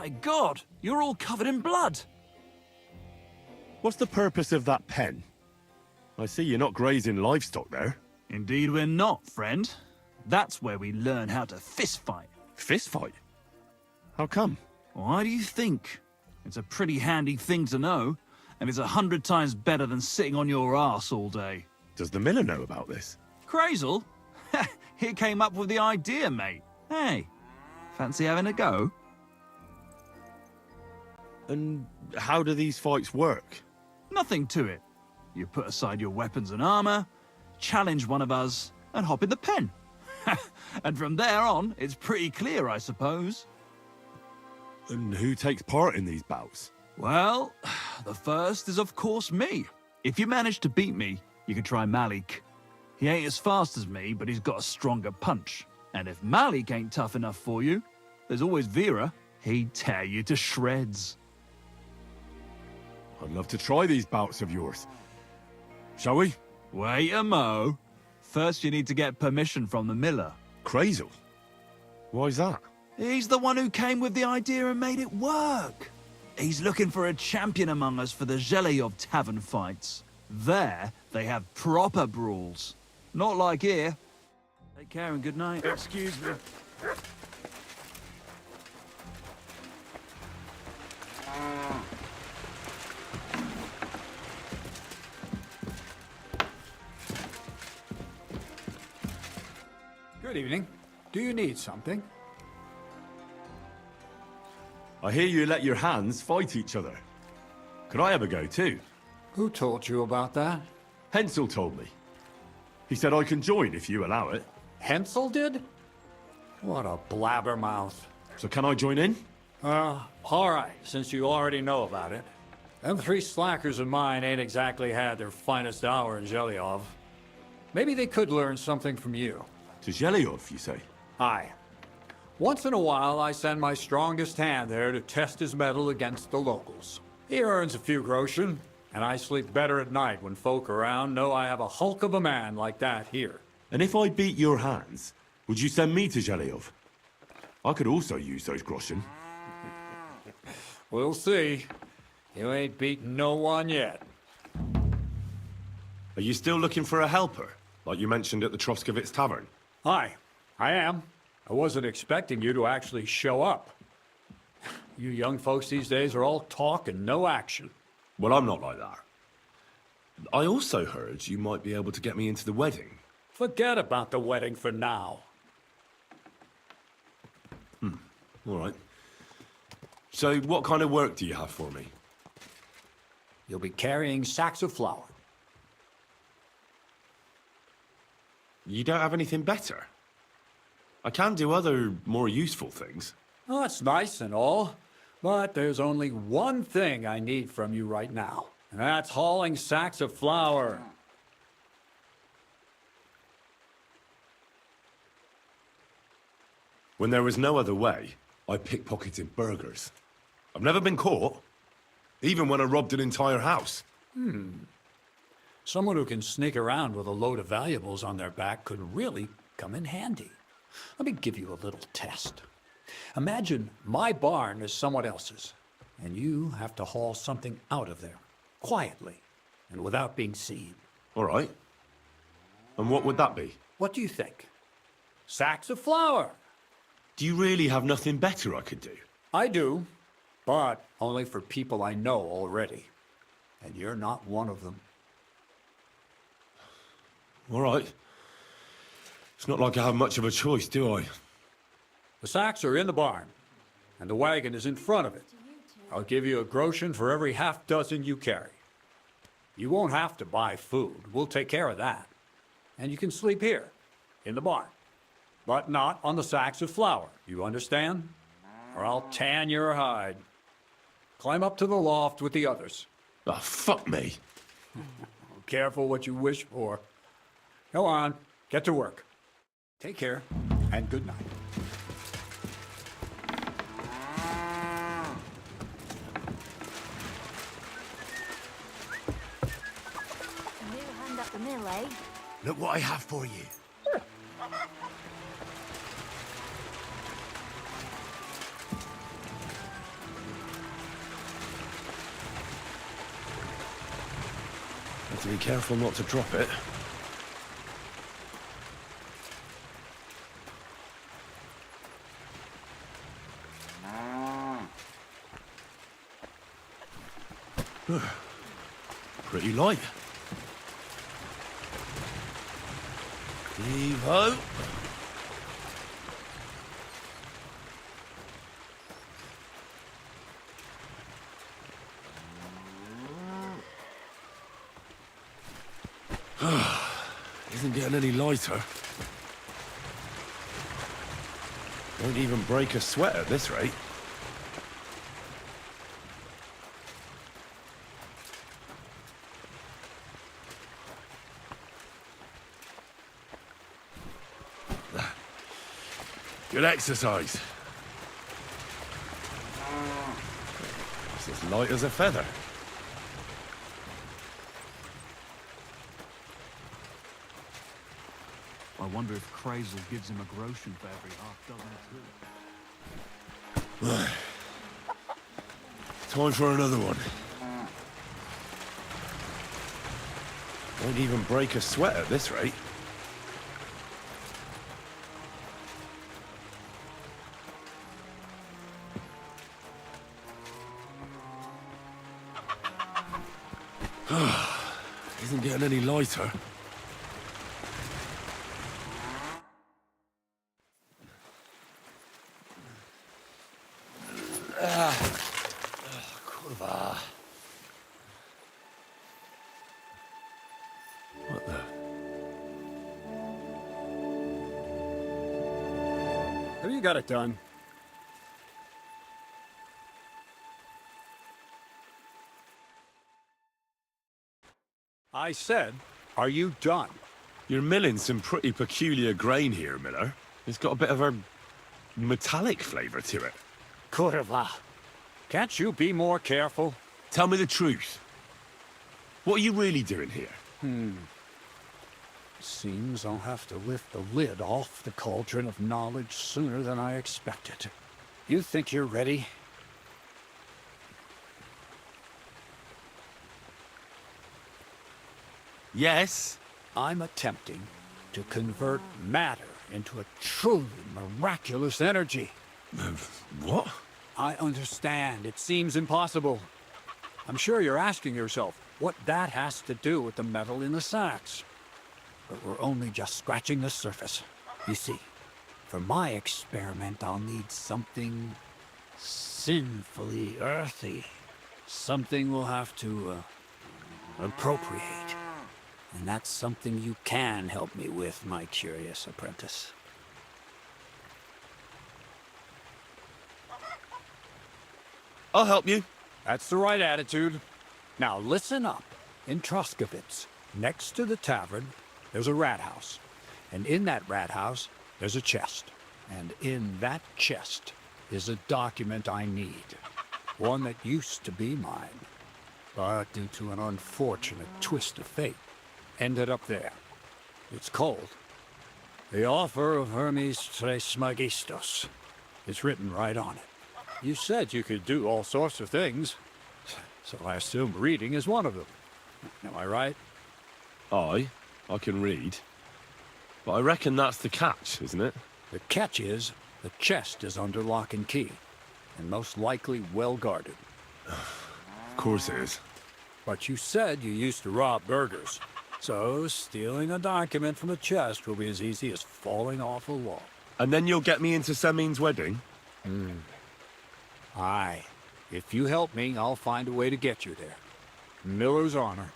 My God, you're all covered in blood. What's the purpose of that pen? I see you're not grazing livestock there. Indeed we're not, friend. That's where we learn how to fist fight. Fist fight? How come? Why do you think? It's a pretty handy thing to know, and it's 100 times better than sitting on your arse all day. Does the miller know about this? Crazel? He came up with the idea, mate. Hey, fancy having a go? And how do these fights work? Nothing to it. You put aside your weapons and armor, challenge one of us, and hop in the pen. And from there on, it's pretty clear, I suppose. And who takes part in these bouts? Well, the first is of course me. If you manage to beat me, you can try Malik. He ain't as fast as me, but he's got a stronger punch. And if Malik ain't tough enough for you, there's always Vera. He'd tear you to shreds. I'd love to try these bouts of yours. Shall we? Wait a mo. First you need to get permission from the miller. Crazel? Why's that? He's the one who came with the idea and made it work. He's looking for a champion among us for the Zheleyov tavern fights. There, they have proper brawls. Not like here. Take care and good night. Excuse me. Good evening. Do you need something? I hear you let your hands fight each other. Could I have a go too? Who told you about that? Hensel told me. He said I can join if you allow it. Hensel did? What a blabbermouth. So can I join in? All right, since you already know about it. Them three slackers of mine ain't exactly had their finest hour in Zheleyov. Maybe they could learn something from you. To Zheleyov, you say? Aye. Once in a while, I send my strongest hand there to test his mettle against the locals. He earns a few groschen, and I sleep better at night when folk around know I have a hulk of a man like that here. And if I beat your hands, would you send me to Zheleyov? I could also use those groschen. We'll see. You ain't beaten no one yet. Are you still looking for a helper, like you mentioned at the Troskovitz Tavern? Aye, I am. I wasn't expecting you to actually show up. You young folks these days are all talk and no action. Well, I'm not like that. I also heard you might be able to get me into the wedding. Forget about the wedding for now. All right. So what kind of work do you have for me? You'll be carrying sacks of flour. You don't have anything better? I can do other, more useful things. Oh, that's nice and all, but there's only one thing I need from you right now, and that's hauling sacks of flour. When there was no other way, I pickpocketed burgers. I've never been caught, even when I robbed an entire house. Someone who can sneak around with a load of valuables on their back could really come in handy. Let me give you a little test. Imagine my barn is someone else's, and you have to haul something out of there, quietly, and without being seen. All right. And what would that be? What do you think? Sacks of flour. Do you really have nothing better I could do? I do, but only for people I know already. And you're not one of them. All right. It's not like I have much of a choice, do I? The sacks are in the barn, and the wagon is in front of it. I'll give you a groschen for every half dozen you carry. You won't have to buy food. We'll take care of that. And you can sleep here, in the barn. But not on the sacks of flour, you understand? Or I'll tan your hide. Climb up to the loft with the others. Oh, fuck me. Careful what you wish for. Go on, get to work. Take care, and good night. A new hand at the mill, eh? Look what I have for you. Have to be careful not to drop it. Pretty light. Heave-ho. Isn't getting any lighter. Won't even break a sweat at this rate. Good exercise. It's as light as a feather. I wonder if Crazel gives him a groschen for every half dozen too. Time for another one. Won't even break a sweat at this rate. Isn't getting any lighter. Kurwa. What the? Have you got it done? I said, are you done? You're milling some pretty peculiar grain here, Miller. It's got a bit of a metallic flavour to it. Kurwa. Can't you be more careful? Tell me the truth. What are you really doing here? Seems I'll have to lift the lid off the cauldron of knowledge sooner than I expected. You think you're ready? Yes. I'm attempting to convert matter into a truly miraculous energy. What? I understand. It seems impossible. I'm sure you're asking yourself what that has to do with the metal in the sacks. But we're only just scratching the surface. You see, for my experiment, I'll need something sinfully earthy. Something we'll have to appropriate. And that's something you can help me with, my curious apprentice. I'll help you. That's the right attitude. Now listen up. In Troskovitz, next to the tavern, there's a rat house. And in that rat house, there's a chest. And in that chest is a document I need. One that used to be mine. But due to an unfortunate twist of fate, ended up there. It's called The Offer of Hermes Trismegistos. It's written right on it. You said you could do all sorts of things, so I assume reading is one of them. Am I right? I can read. But I reckon that's the catch, isn't it? The catch is, the chest is under lock and key, and most likely well guarded. Of course it is. But you said you used to rob burgers, so stealing a document from a chest will be as easy as falling off a log. And then you'll get me into Semin's wedding? Aye. If you help me, I'll find a way to get you there. Miller's honor.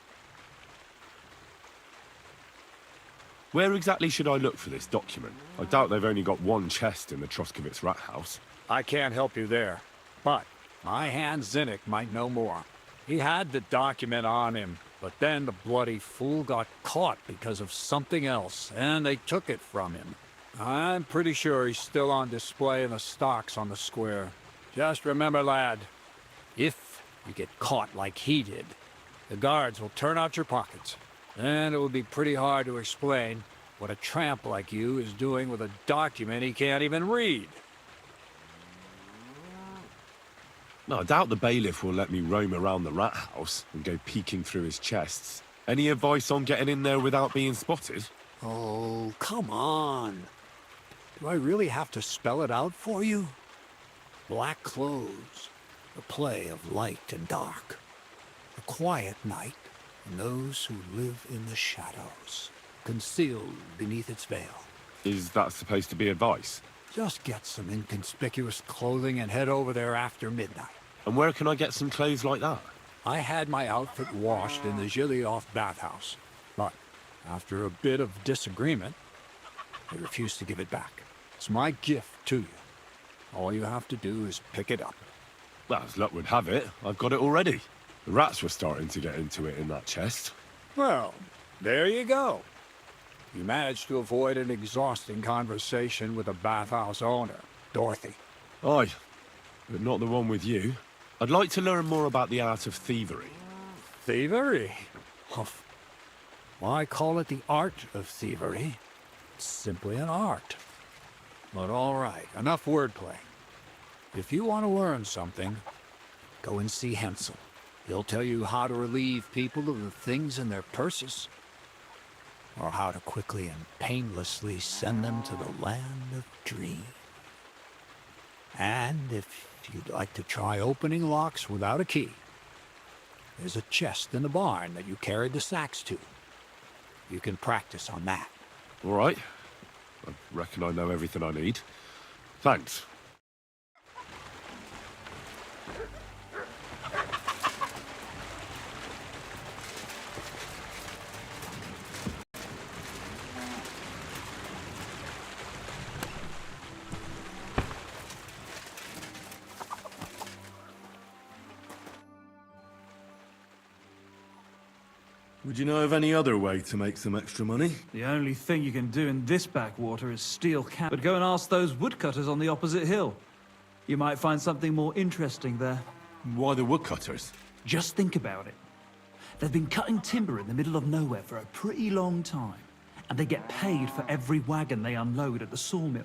Where exactly should I look for this document? I doubt they've only got one chest in the Troskovitz rat house. I can't help you there, but my hand Zinnik might know more. He had the document on him, but then the bloody fool got caught because of something else, and they took it from him. I'm pretty sure he's still on display in the stocks on the square. Just remember, lad, if you get caught like he did, the guards will turn out your pockets. And it will be pretty hard to explain what a tramp like you is doing with a document he can't even read. No, I doubt the bailiff will let me roam around the rat house and go peeking through his chests. Any advice on getting in there without being spotted? Oh, come on. Do I really have to spell it out for you? Black clothes, the play of light and dark. A quiet night, and those who live in the shadows, concealed beneath its veil. Is that supposed to be advice? Just get some inconspicuous clothing and head over there after midnight. And where can I get some clothes like that? I had my outfit washed in the Gilioff bathhouse, but after a bit of disagreement, they refused to give it back. It's my gift to you. All you have to do is pick it up. Well, as luck would have it, I've got it already. The rats were starting to get into it in that chest. Well, there you go. You managed to avoid an exhausting conversation with the bathhouse owner, Dorothy. Aye, but not the one with you. I'd like to learn more about the art of thievery. Thievery? Humph. Why call it the art of thievery? It's simply an art. But all right, enough wordplay. If you want to learn something, go and see Hensel. He'll tell you how to relieve people of the things in their purses, or how to quickly and painlessly send them to the land of dreams. And if you'd like to try opening locks without a key, there's a chest in the barn that you carried the sacks to. You can practice on that. All right. I reckon I know everything I need. Thanks. Would you know of any other way to make some extra money? The only thing you can do in this backwater is steal camp. But go and ask those woodcutters on the opposite hill. You might find something more interesting there. Why the woodcutters? Just think about it. They've been cutting timber in the middle of nowhere for a pretty long time, and they get paid for every wagon they unload at the sawmill.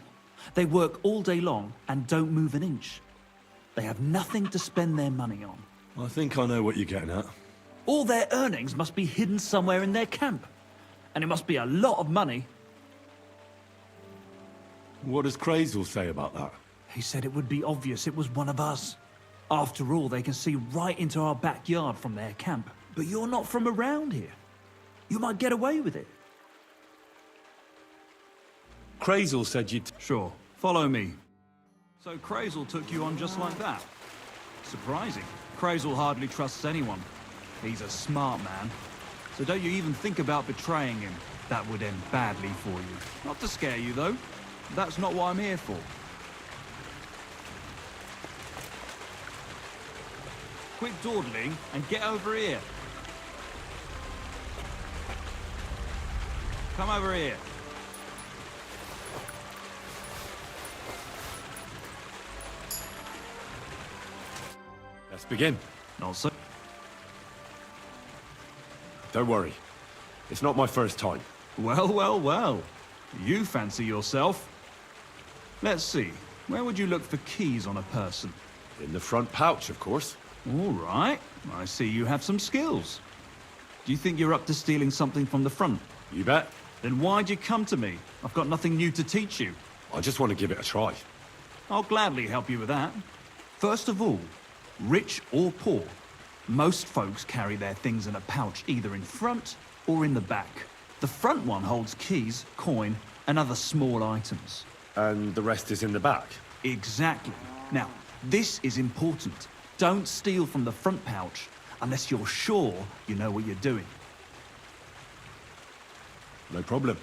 They work all day long and don't move an inch. They have nothing to spend their money on. I think I know what you're getting at. All their earnings must be hidden somewhere in their camp. And it must be a lot of money. What does Crazel say about that? He said it would be obvious it was one of us. After all, they can see right into our backyard from their camp. But you're not from around here. You might get away with it. Crazel said you'd... Sure, follow me. So Crazel took you on just like that? Surprising. Crazel hardly trusts anyone. He's a smart man. So don't you even think about betraying him. That would end badly for you. Not to scare you, though. That's not what I'm here for. Quit dawdling and get over here. Come over here. Let's begin. Not so. Don't worry. It's not my first time. Well, well, well. You fancy yourself. Let's see. Where would you look for keys on a person? In the front pouch, of course. All right. I see you have some skills. Do you think you're up to stealing something from the front? You bet. Then why'd you come to me? I've got nothing new to teach you. I just want to give it a try. I'll gladly help you with that. First of all, rich or poor, most folks carry their things in a pouch either in front or in the back. The front one holds keys, coin, and other small items. And the rest is in the back? Exactly. Now, this is important. Don't steal from the front pouch unless you're sure you know what you're doing. No problem.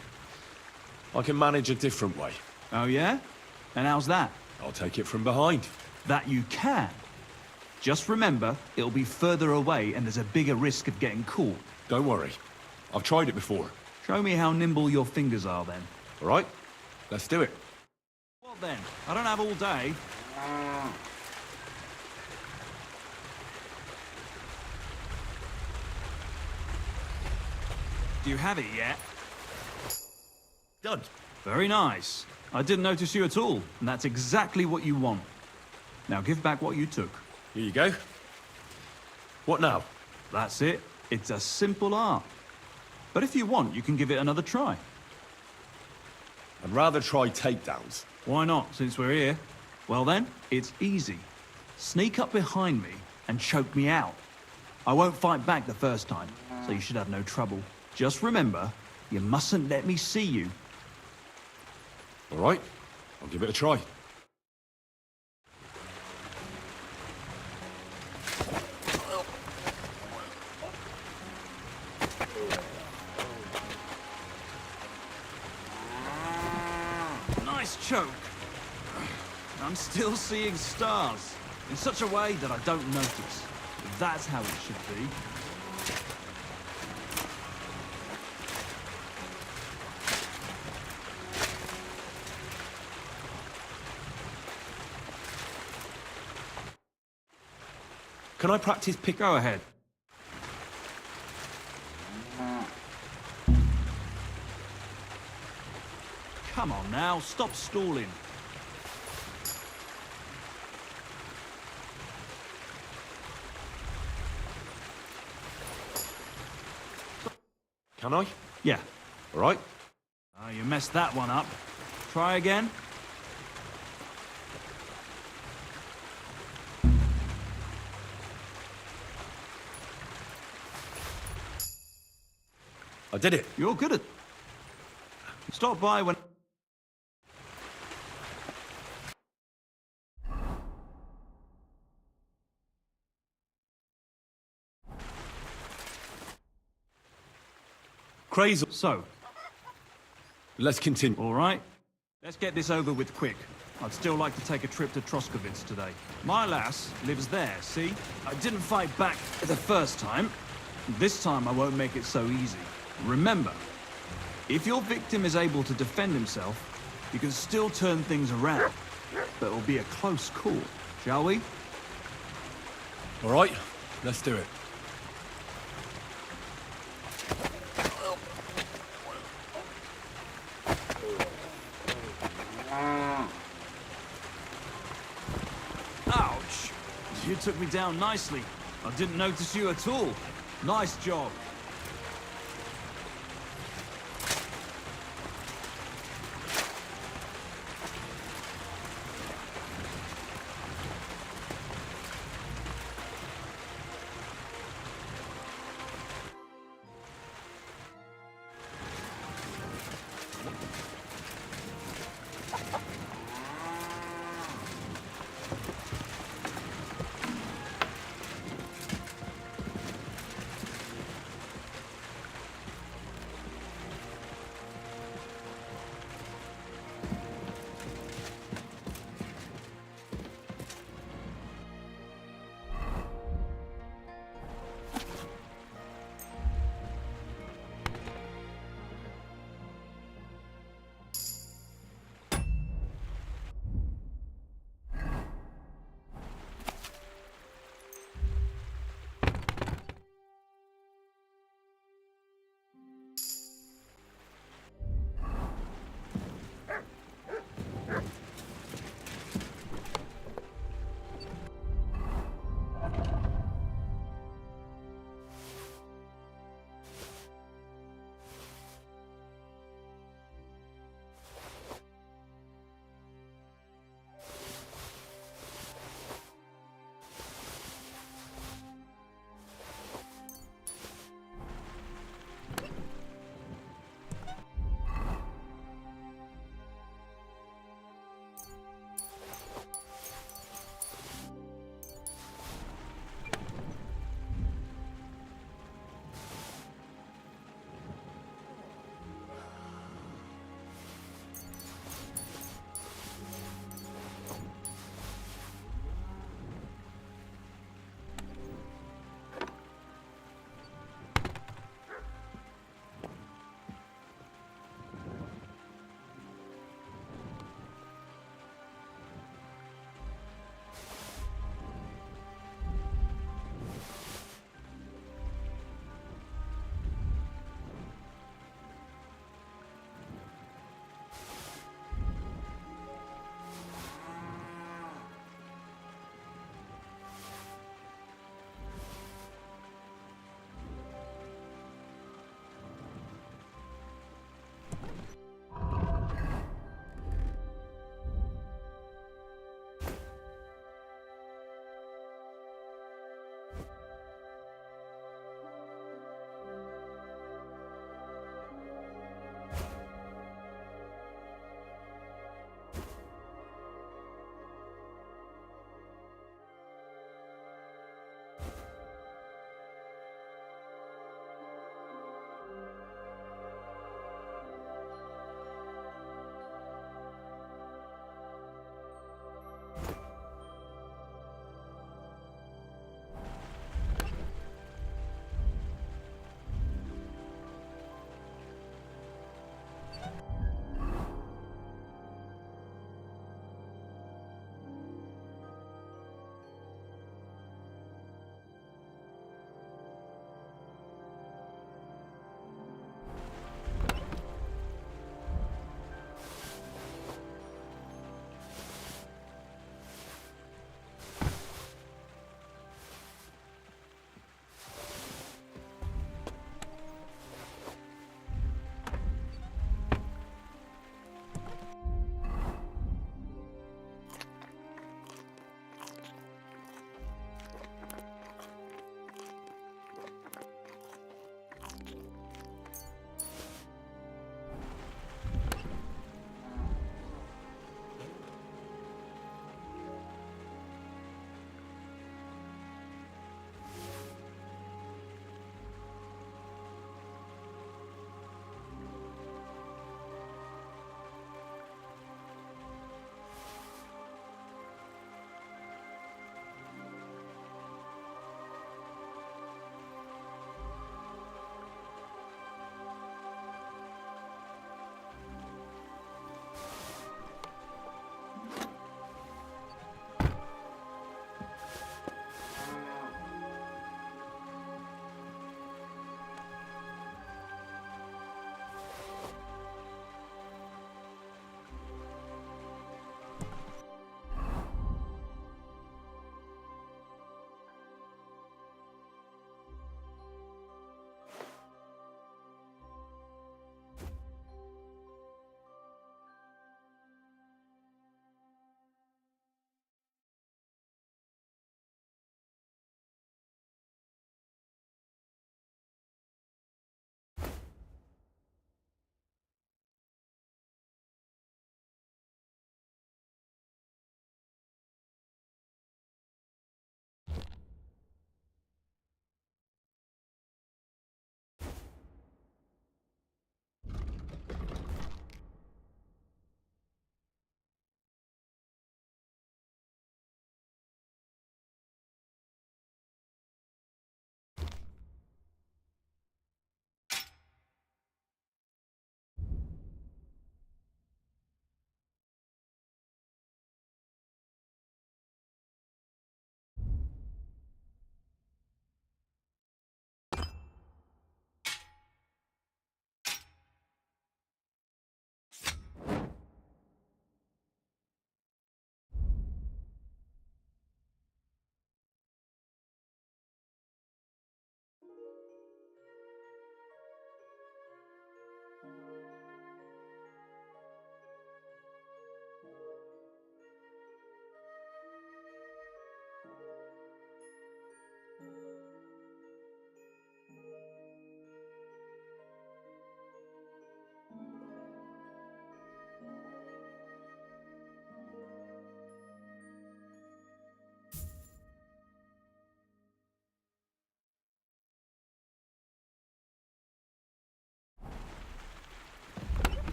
I can manage a different way. Oh yeah? And how's that? I'll take it from behind. That you can. Just remember, it'll be further away and there's a bigger risk of getting caught. Don't worry. I've tried it before. Show me how nimble your fingers are then. All right? Let's do it. What then? I don't have all day. Do you have it yet? Done. Very nice. I didn't notice you at all, and that's exactly what you want. Now give back what you took. Here you go. What now? That's it. It's a simple art. But if you want, you can give it another try. I'd rather try takedowns. Why not, since we're here? Well then, it's easy. Sneak up behind me and choke me out. I won't fight back the first time, so you should have no trouble. Just remember, you mustn't let me see you. All right, I'll give it a try. Nice choke. I'm still seeing stars, in such a way that I don't notice. But that's how it should be. Can I practice pick? Go ahead. Come on now, stop stalling. Can I? Yeah. All right. Oh, you messed that one up. Try again. I did it. You're good at... Stop by when... Crazy. So, Let's continue. all right? Let's get this over with quick. I'd still like to take a trip to Troskovitz today. My lass lives there, see? I didn't fight back the first time. This time I won't make it so easy. Remember, if your victim is able to defend himself, you can still turn things around. But it'll be a close call, shall we? All right, let's do it. Ouch! You took me down nicely. I didn't notice you at all. Nice job.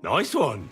Nice one.